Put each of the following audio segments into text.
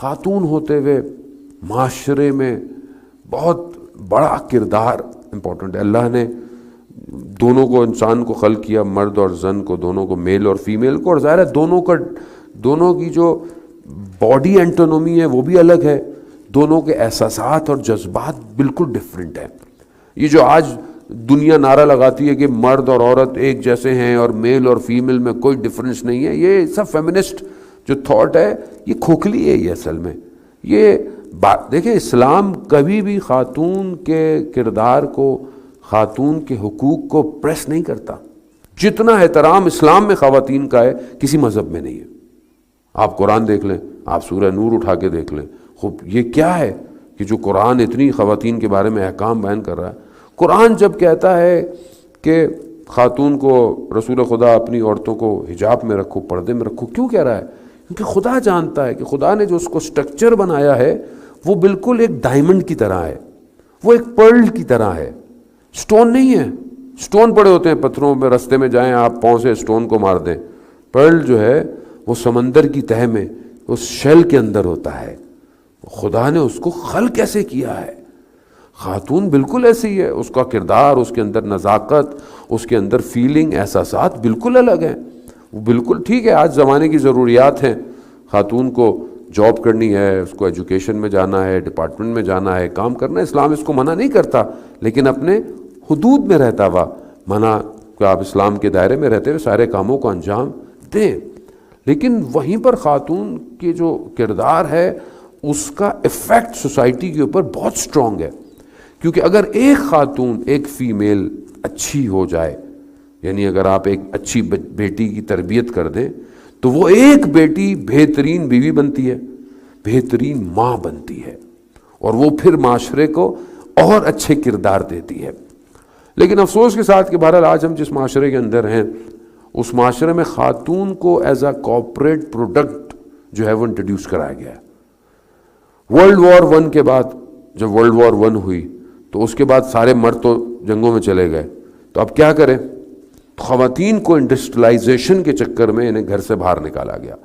خاتون ہوتے ہوئے معاشرے میں بہت بڑا کردار امپورٹنٹ ہے. اللہ نے دونوں کو، انسان کو خلق کیا، مرد اور زن کو، دونوں کو، میل اور فیمیل کو، اور ظاہر ہے دونوں کی جو باڈی اینٹونومی ہے وہ بھی الگ ہے، دونوں کے احساسات اور جذبات بالکل ڈفرینٹ ہیں. یہ جو آج دنیا نعرہ لگاتی ہے کہ مرد اور عورت ایک جیسے ہیں اور میل اور فیمیل میں کوئی ڈفرینس نہیں ہے، یہ سب فیمنسٹ جو تھاٹ ہے یہ کھوکھلی ہے. یہ اصل میں یہ بات دیکھیں، اسلام کبھی بھی خاتون کے کردار کو، خاتون کے حقوق کو پریس نہیں کرتا. جتنا احترام اسلام میں خواتین کا ہے کسی مذہب میں نہیں ہے. آپ قرآن دیکھ لیں، آپ سورہ نور اٹھا کے دیکھ لیں، خوب یہ کیا ہے کہ جو قرآن اتنی خواتین کے بارے میں احکام بیان کر رہا ہے. قرآن جب کہتا ہے کہ خاتون کو، رسول خدا اپنی عورتوں کو حجاب میں رکھو، پردے میں رکھو، کیوں کہہ رہا ہے؟ کیونکہ خدا جانتا ہے کہ خدا نے جو اس کو سٹرکچر بنایا ہے وہ بالکل ایک ڈائمنڈ کی طرح ہے، وہ ایک پرل کی طرح ہے، سٹون نہیں ہے. سٹون پڑے ہوتے ہیں پتھروں میں، رستے میں جائیں آپ پاؤں سے سٹون کو مار دیں. پرل جو ہے وہ سمندر کی تہہ میں، اس شیل کے اندر ہوتا ہے. خدا نے اس کو خلق کیسے کیا ہے. خاتون بالکل ایسی ہے، اس کا کردار، اس کے اندر نزاکت، اس کے اندر فیلنگ، احساسات بالکل الگ ہیں. وہ بالکل ٹھیک ہے، آج زمانے کی ضروریات ہیں، خاتون کو جاب کرنی ہے، اس کو ایجوکیشن میں جانا ہے، ڈپارٹمنٹ میں جانا ہے، کام کرنا ہے، اسلام اس کو منع نہیں کرتا، لیکن اپنے حدود میں رہتا ہوا منع کہ آپ اسلام کے دائرے میں رہتے ہوئے سارے کاموں کو انجام دیں. لیکن وہیں پر خاتون کے جو کردار ہے اس کا ایفیکٹ سوسائٹی کے اوپر بہت سٹرونگ ہے. کیونکہ اگر ایک خاتون، ایک فیمیل اچھی ہو جائے، یعنی اگر آپ ایک اچھی بیٹی کی تربیت کر دیں تو وہ ایک بیٹی بہترین بیوی بنتی ہے، بہترین ماں بنتی ہے، اور وہ پھر معاشرے کو اور اچھے کردار دیتی ہے. لیکن افسوس کے ساتھ کہ بہرحال آج ہم جس معاشرے کے اندر ہیں اس معاشرے میں خاتون کو ایز اے کارپوریٹ پروڈکٹ جو ہے وہ انٹروڈیوس کرایا گیا ہے. ورلڈ وار 1 کے بعد، جب ورلڈ وار 1 ہوئی تو اس کے بعد سارے مرد تو جنگوں میں چلے گئے، تو اب کیا کریں؟ خواتین کو انڈسٹریلائزیشن کے چکر میں انہیں گھر سے باہر نکالا گیا.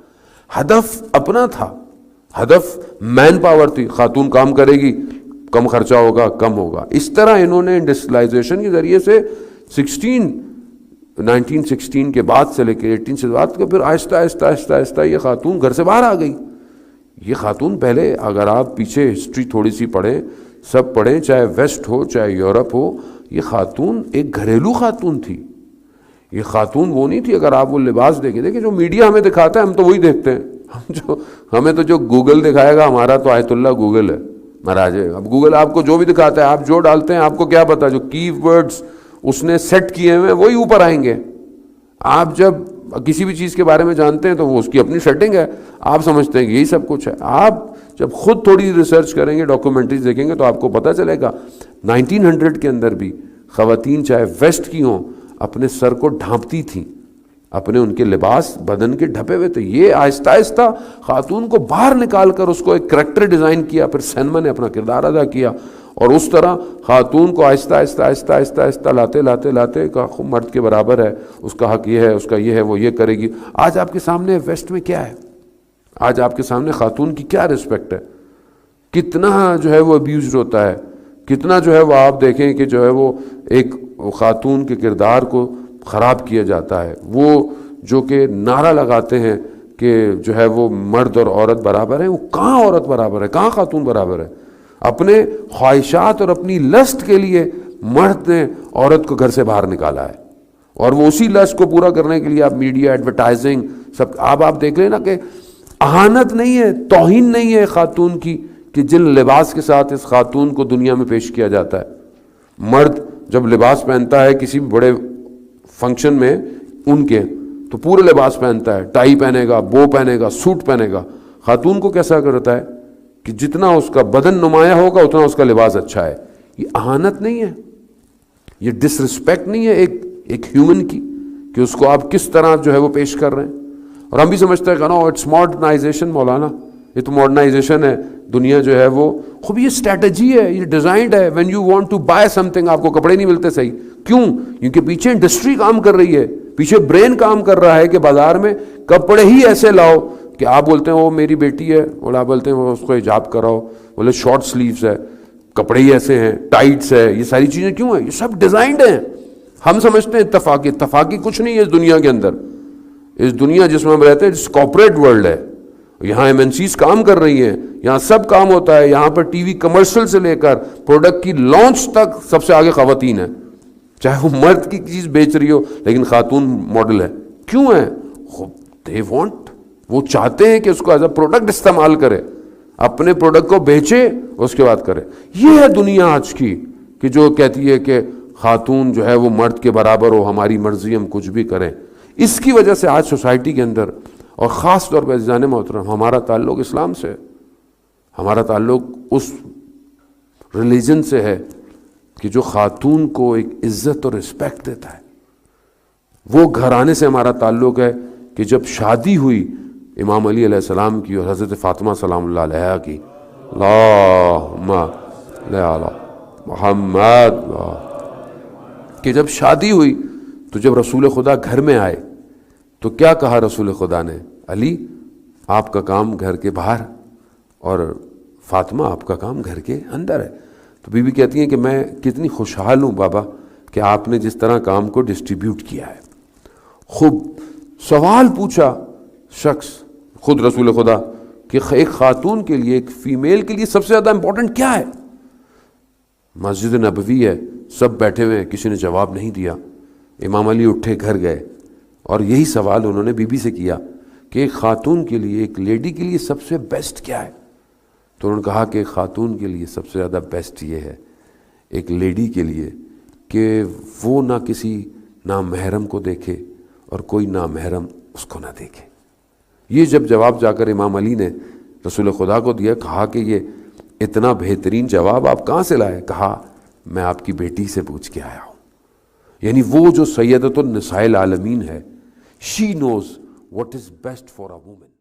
ہدف اپنا تھا، ہدف مین پاور تھی، خاتون کام کرے گی، کم خرچہ ہوگا، کم ہوگا. اس طرح انہوں نے انڈسٹریلائزیشن کے ذریعے سے 1916 کے بعد سے لے کے 18 سے بعد پھر آہستہ آہستہ آہستہ آہستہ یہ خاتون گھر سے باہر آ گئی. یہ خاتون پہلے، اگر آپ پیچھے ہسٹری تھوڑی سی پڑھیں، سب پڑھیں، چاہے ویسٹ ہو چاہے یورپ ہو، یہ خاتون ایک گھریلو خاتون تھی. یہ خاتون وہ نہیں تھی. اگر آپ وہ لباس دیکھیں جو میڈیا ہمیں دکھاتا ہے ہم تو وہی دیکھتے ہیں. ہمیں تو جو گوگل دکھائے گا، ہمارا تو آیت اللہ گوگل ہے مہاراج. اب گوگل آپ کو جو بھی دکھاتا ہے آپ جو ڈالتے ہیں آپ کو کیا پتا، جو کی ورڈز اس نے سیٹ کیے ہوئے وہی اوپر آئیں گے. آپ جب کسی بھی چیز کے بارے میں جانتے ہیں تو وہ اس کی اپنی سیٹنگ ہے، آپ سمجھتے ہیں کہ یہی سب کچھ ہے. آپ جب خود تھوڑی ریسرچ کریں گے، ڈاکومنٹریز دیکھیں گے تو آپ کو پتہ چلے گا 1900 کے اندر بھی خواتین چاہے ویسٹ کی ہوں اپنے سر کو ڈھانپتی تھیں، اپنے ان کے لباس بدن کے ڈھپے ہوئے تھے. یہ آہستہ آہستہ خاتون کو باہر نکال کر اس کو ایک کریکٹر ڈیزائن کیا، پھر سینما نے اپنا کردار ادا کیا، اور اس طرح خاتون کو آہستہ آہستہ آہستہ آہستہ آہستہ لاتے لاتے لاتے مرد کے برابر ہے، اس کا حق یہ ہے، اس کا یہ ہے، وہ یہ کرے گی. آج آپ کے سامنے ویسٹ میں کیا ہے؟ آج آپ کے سامنے خاتون کی کیا رسپیکٹ ہے؟ کتنا جو ہے وہ ابیوزڈ ہوتا ہے، کتنا جو ہے وہ آپ دیکھیں کہ جو ہے وہ ایک خاتون کے کردار کو خراب کیا جاتا ہے. وہ جو کہ نعرہ لگاتے ہیں کہ جو ہے وہ مرد اور عورت برابر ہیں، وہ کہاں عورت برابر ہے، کہاں خاتون برابر ہے؟ اپنے خواہشات اور اپنی لسٹ کے لیے مرد نے عورت کو گھر سے باہر نکالا ہے، اور وہ اسی لسٹ کو پورا کرنے کے لیے آپ میڈیا، ایڈورٹائزنگ سب آپ دیکھ لیں نا کہ اہانت نہیں ہے، توہین نہیں ہے خاتون کی کہ جن لباس کے ساتھ اس خاتون کو دنیا میں پیش کیا جاتا ہے. مرد جب لباس پہنتا ہے کسی بڑے فنکشن میں ان کے تو پورے لباس پہنتا ہے، ٹائی پہنے گا، بو پہنے گا، سوٹ پہنے گا. خاتون کو کیسا کرتا ہے کہ جتنا اس کا بدن نمایاں ہوگا اتنا اس کا لباس اچھا ہے. یہ اہانت نہیں ہے، یہ ڈس رسپیکٹ نہیں ہے ایک ہیومن کی کہ اس کو آپ کس طرح جو ہے وہ پیش کر رہے ہیں. اور ہم بھی سمجھتے ہیں کہ نو اٹس ماڈرنائزیشن. مولانا یہ تو ماڈرنائزیشن ہے، دنیا جو ہے وہ خوب یہ اسٹریٹجی ہے، یہ ڈیزائنڈ ہے. When you want to buy something آپ کو کپڑے نہیں ملتے صحیح، کیوں؟ کیونکہ پیچھے انڈسٹری کام کر رہی ہے، پیچھے برین کام کر رہا ہے کہ بازار میں کپڑے ہی ایسے لاؤ کہ آپ بولتے ہیں وہ میری بیٹی ہے، اور آپ بولتے ہیں وہ اس کو حجاب کراؤ، بولے شارٹ سلیوز ہے، کپڑے ہی ایسے ہیں، ٹائٹس ہے، یہ ساری چیزیں کیوں ہیں؟ یہ سب ڈیزائنڈ ہیں. ہم سمجھتے ہیں اتفاقی کچھ نہیں ہے اس دنیا کے اندر. اس دنیا جس میں ہم رہتے ہیں کارپوریٹ ورلڈ ہے. یہاں MNCs کام کر رہی ہیں، یہاں سب کام ہوتا ہے. یہاں پر ٹی وی کمرشل سے لے کر پروڈکٹ کی لانچ تک سب سے آگے خواتین ہیں. چاہے وہ مرد کی چیز بیچ رہی ہو لیکن خاتون ماڈل ہے. کیوں ہے؟ they want، وہ چاہتے ہیں کہ اس کو ایز اے پروڈکٹ استعمال کرے، اپنے پروڈکٹ کو بیچے اس کے بعد کرے. یہ ہے دنیا آج کی کہ جو کہتی ہے کہ خاتون جو ہے وہ مرد کے برابر ہو، ہماری مرضی ہم کچھ بھی کریں. اس کی وجہ سے آج سوسائٹی کے اندر، اور خاص طور پہ عزیزان محترم، ہمارا تعلق اسلام سے ہے، ہمارا تعلق اس ریلیجن سے ہے کہ جو خاتون کو ایک عزت اور رسپیکٹ دیتا ہے. وہ گھرانے سے ہمارا تعلق ہے کہ جب شادی ہوئی امام علی علیہ السلام کی اور حضرت فاطمہ سلام اللہ علیہا کی، اللہم صل علی محمد، کہ جب شادی ہوئی تو جب رسول خدا گھر میں آئے تو کیا کہا رسول خدا نے؟ علی آپ کا کام گھر کے باہر اور فاطمہ آپ کا کام گھر کے اندر ہے. تو بی بی کہتی ہیں کہ میں کتنی خوشحال ہوں بابا کہ آپ نے جس طرح کام کو ڈسٹریبیوٹ کیا ہے. خوب سوال پوچھا شخص خود رسول خدا کہ ایک خاتون کے لیے، ایک فیمیل کے لیے سب سے زیادہ امپورٹنٹ کیا ہے؟ مسجد نبوی ہے، سب بیٹھے ہوئے، کسی نے جواب نہیں دیا. امام علی اٹھے، گھر گئے اور یہی سوال انہوں نے بی بی سے کیا کہ ایک خاتون کے لیے، ایک لیڈی کے لیے سب سے بیسٹ کیا ہے؟ تو انہوں نے کہا کہ ایک خاتون کے لیے سب سے زیادہ بیسٹ یہ ہے، ایک لیڈی کے لیے، کہ وہ نہ کسی نامحرم کو دیکھے اور کوئی نامحرم اس کو نہ دیکھے. یہ جب جواب جا کر امام علی نے رسول خدا کو دیا، کہا کہ یہ اتنا بہترین جواب آپ کہاں سے لائے؟ کہا میں آپ کی بیٹی سے پوچھ کے آیا ہوں. یعنی وہ جو سیدۃ النساء العالمین ہے، شی نوز what is best for a woman.